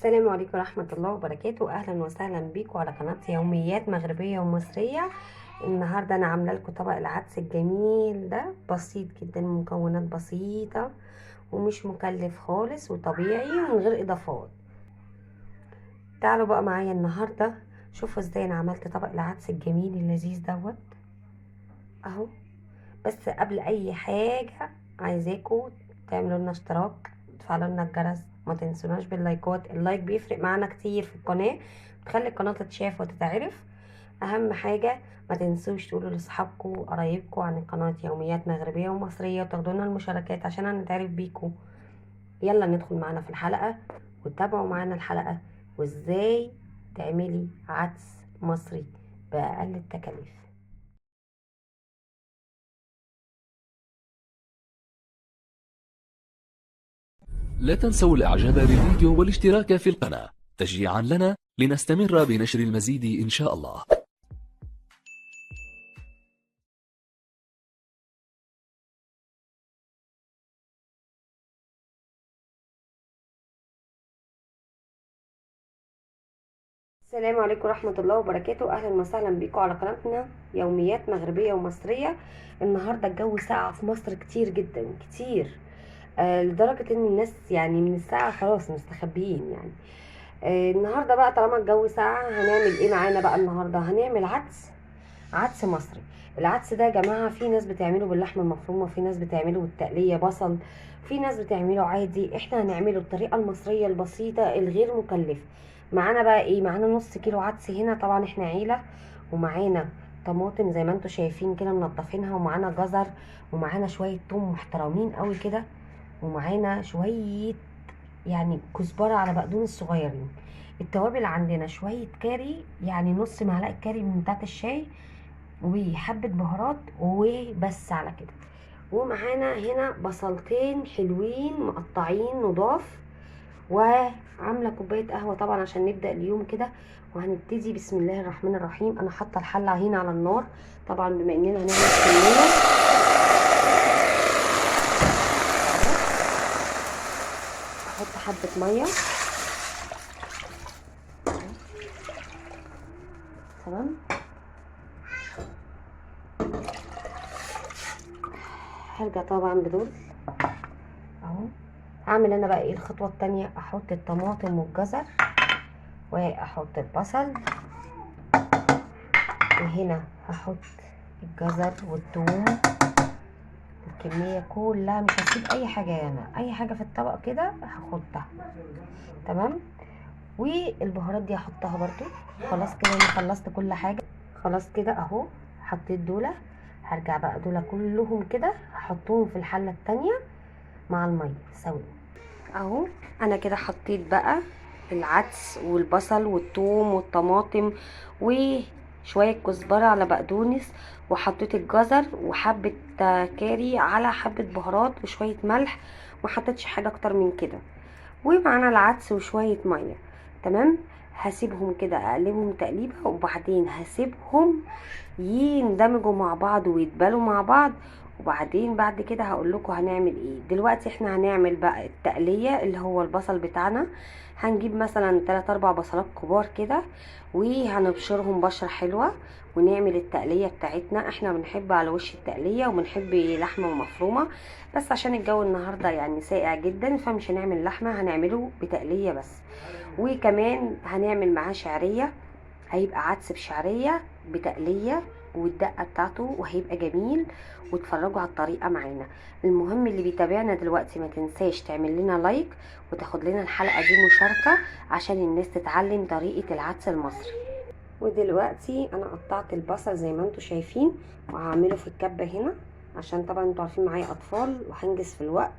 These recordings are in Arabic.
السلام عليكم ورحمة الله وبركاته. أهلا وسهلا بيكم على قناة يوميات مغربية ومصرية. النهاردة أنا عاملة لكم طبق العدس الجميل ده، بسيط جدا، مكونات بسيطة ومش مكلف خالص وطبيعي ومن غير إضافات. تعالوا بقى معايا النهاردة شوفوا ازاي أنا عملت طبق العدس الجميل اللذيذ دوت أهو. بس قبل أي حاجة عايزاكم تعملوا لنا اشتراك، تفعلوا لنا الجرس، ما تنسوناش باللايكات. اللايك بيفرق معانا كتير في القناة، بتخلي القناة تتشاف وتتعرف. اهم حاجة ما تنسوش تقولوا لاصحابكم وقرايبكم عن القناة يوميات مغربية ومصرية وتاخدونا المشاركات عشان نتعرف بيكم. يلا ندخل معانا في الحلقة وتابعوا معانا الحلقة وازاي تعملي عدس مصري بأقل التكاليف. لا تنسوا الاعجاب بالفيديو والاشتراك في القناة تشجيعا لنا لنستمر بنشر المزيد ان شاء الله. السلام عليكم ورحمة الله وبركاته. أهلا وسهلا بيكم على قناتنا يوميات مغربية ومصرية. النهاردة الجو ساقع في مصر كتير جدا كتير، لدرجة ان الناس يعني من الساعة خلاص مستخبيين يعني. النهاردة بقى طالما الجو ساقع هنعمل ايه معانا بقى؟ النهاردة هنعمل عدس مصري. العدس ده يا جماعة في ناس بتعمله باللحمة المفرومة، في ناس بتعمله بالتقلية بصل، في ناس بتعمله عادي. احنا هنعمله الطريقة المصرية البسيطة الغير مكلفة. معانا بقى ايه؟ معانا نص كيلو عدس هنا، طبعا احنا عيلة، ومعانا طماطم زي ما انتم شايفين كده منضفينها، ومعانا جزر، ومعانا شوية توم محترمين قوي كده، ومعانا شوية يعني كزبرة على بقدونس صغيرين. التوابل عندنا شوية كاري، يعني نص معلقة كاري من بتاعت الشاي، وحبة بهارات وبس على كده. ومعانا هنا بصلتين حلوين مقطعين نضاف، وعامله كوبايه قهوه طبعا عشان نبدا اليوم كده. وهنبتدي بسم الله الرحمن الرحيم. انا حاطه الحله هنا على النار طبعا بما اننا هنعمل كميه. احط حبه ميه، تمام. هرجع طبعا بدول اهو. هعمل انا بقى ايه الخطوه التانية؟ احط الطماطم والجزر، واحط البصل، وهنا هحط الجزر والثوم. الكميه كلها مش هسيب اي حاجه، انا اي حاجه في الطبق كده هحطها، تمام. والبهارات دي هحطها برضو. خلاص كده انا خلصت كل حاجه، خلاص كده اهو. حطيت دول، هرجع بقى دول كلهم كده هحطهم في الحله التانية مع الميه سوا اهو. انا كده حطيت بقى العدس والبصل والثوم والطماطم وشويه كزبره على بقدونس، وحطيت الجزر وحبه كاري على حبه بهارات وشويه ملح، ما حطيتش حاجه اكتر من كده. ومعانا العدس وشويه ميه، تمام. هسيبهم كده اقلبهم تقليبه، وبعدين هسيبهم يندمجوا مع بعض ويتبالوا مع بعض. وبعدين بعد كده هقول لكم هنعمل ايه. دلوقتي احنا هنعمل بقى التقليه اللي هو البصل بتاعنا. هنجيب مثلا 3 4 بصلات كبار كده، وهنبشرهم بشره حلوه، ونعمل التقليه بتاعتنا. احنا بنحب على وش التقليه وبنحب لحمه مفرومه، بس عشان الجو النهارده يعني ساقع جدا فمش هنعمل لحمه، هنعمله بتقليه بس. وكمان هنعمل معاه شعريه، هيبقى عدس بشعريه بتقليه والدقه بتاعته، وهيبقى جميل. واتفرجوا على الطريقه معانا. المهم اللي بيتابعنا دلوقتي ما تنساش تعمل لنا لايك وتاخد لنا الحلقه دي مشاركه عشان الناس تتعلم طريقه العدس المصري. ودلوقتي انا قطعت البصل زي ما انتم شايفين، وهعمله في الكبه هنا عشان طبعا انتوا عارفين معايا اطفال وهنجز في الوقت.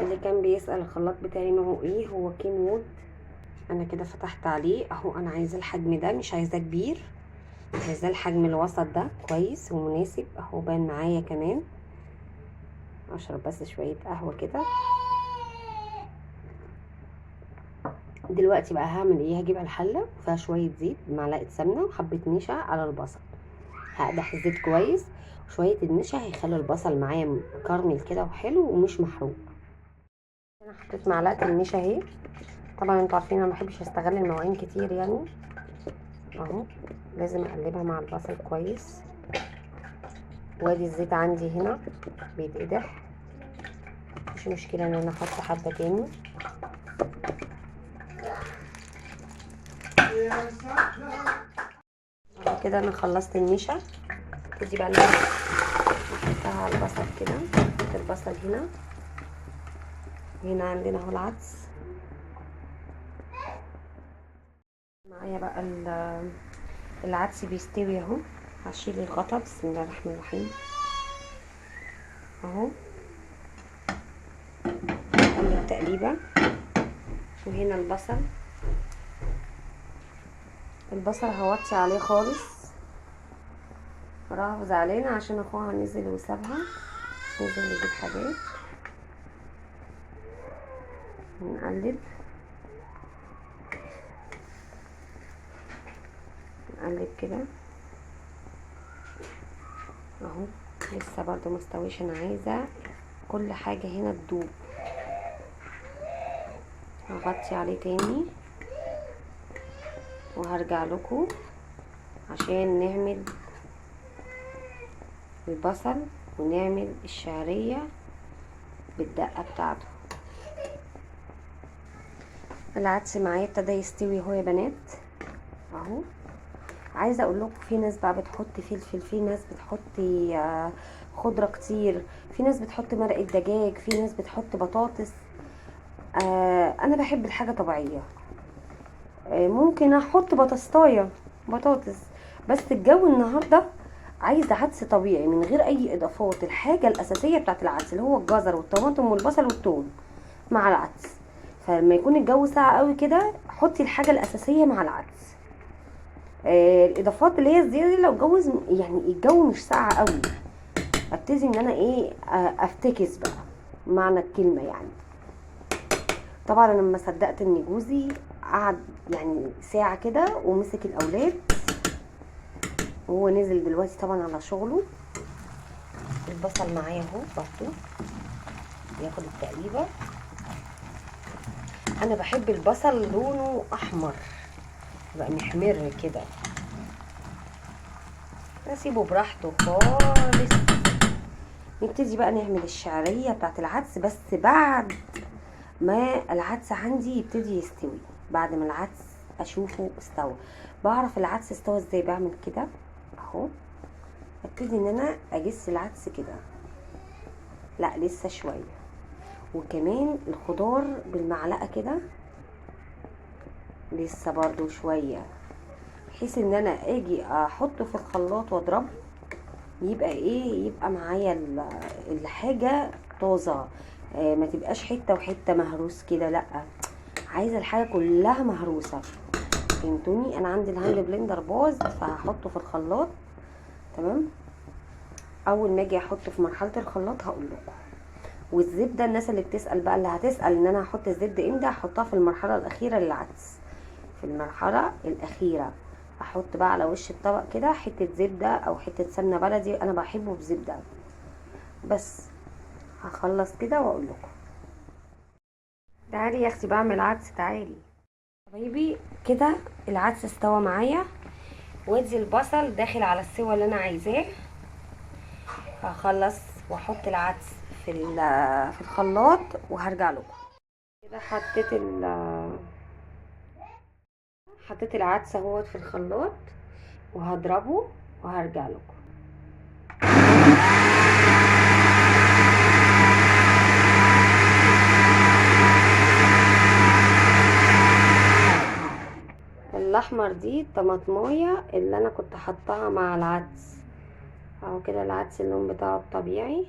اللي كان بيسأل الخلاط بتاعي نوعه ايه، هو كين وود. انا كده فتحت عليه اهو. انا عايزه الحجم ده، مش عايزاه كبير، عايزاه الحجم الوسط ده كويس ومناسب اهو، باين معايا كمان اشرب بس شويه قهوه كده. دلوقتي بقى هعمل ايه؟ هجيب الحله وفيها شويه زيت بمعلقه سمنه وحبه نشا على البصل. هقدح الزيت كويس، وشويه النشا هيخلي البصل معايا مكرمل كده وحلو ومش محروق. انا حطيت معلقه النشا اهي. طبعا انتوا عارفين انا مبحبش استغل المواعين كتير يعني. اهو لازم اقلبها مع البصل كويس. وادي الزيت عندي هنا بيتقدح، مش مشكله ان انا احط حبه تاني. كده انا خلصت النشا. ودي بقى احطها على البصل كده. احط البصل هنا. هنا عندنا اهو العدس معايا بقى. العدس بيستوي اهو. هشيل الغطا. بسم الله الرحمن الرحيم. اهو اقلب تقليبه. وهنا البصل هوطي عليه خالص، راح زعلانه عشان اخوها نزل وسابها، نزل يجيب حاجات. نقلب كده اهو. لسه برضو مستويش، انا عايزه كل حاجه هنا تدوب. هغطي عليه تاني وهرجع لكم عشان نعمل البصل ونعمل الشعريه بالدقه بتاعته. العدس معايا ابتدى يستوي اهو يا بنات اهو. عايزه اقول لكم في ناس بقى بتحط فلفل، في ناس بتحط خضره كتير، في ناس بتحط مرقه دجاج، في ناس بتحط بطاطس. انا بحب الحاجه طبيعيه. ممكن احط بطاطس، بس الجو النهارده عايزه عدس طبيعي من غير اي اضافات. الحاجه الاساسيه بتاعت العدس اللي هو الجزر والطماطم والبصل والثوم مع العدس. فلما يكون الجو ساقع قوي كده حطي الحاجه الاساسيه مع العدس. الاضافات اللي هي الزياده دي لو يعني الجو مش ساقع قوي ابتدي ان انا ايه افتكس بقى معنى الكلمه يعني. طبعا انا لما صدقت ان جوزي قعد يعني ساعه كده ومسك الاولاد وهو نزل دلوقتي طبعا على شغله. البصل معايا اهو برضو ياخد التقليبه. انا بحب البصل لونه احمر يبقى محمر كده، اسيبه براحته خالص. نبتدي بقى نعمل الشعريه بتاعت العدس بس بعد ما العدس عندي يبتدي يستوي. بعد ما العدس اشوفه استوى. بعرف العدس استوى ازاي؟ بعمل كده اهو. ابتدي ان انا اجس العدس كده، لا لسه شويه. وكمان الخضار بالمعلقه كده لسه برضو شويه، بحيث ان انا اجي احطه في الخلاط واضربه يبقى ايه، يبقى معايا الحاجه طازه. ما تبقاش حته وحته مهروس كده، لا عايزه الحاجه كلها مهروسه. فهمتوني؟ انا عندي الهاند بلندر باظ فهحطه في الخلاط. تمام. اول ما اجي احطه في مرحله الخلاط هقول لكم. والزبده الناس اللي بتسال بقى، اللي هتسال ان انا هحط الزبده امتى، هحطها في المرحله الاخيره للعدس. في المرحله الاخيره احط بقى على وش الطبق كده حته زبده او حته سمنه بلدي، انا بحبه بزبده. بس هخلص كده واقول لكم. تعالي يا اختي بعمل عدس، تعالي حبايبي. كده العدس استوى معايا، وادي البصل داخل على السوا اللي انا عايزاه. هخلص واحط العدس في الخلاط وهرجع لكم. كده حطيت العدس اهوت في الخلاط وهضربه وهرجع لكم. الاحمر دي الطماطمايه اللي انا كنت حطاها مع العدس اهو كده. العدس اللون بتاعه الطبيعي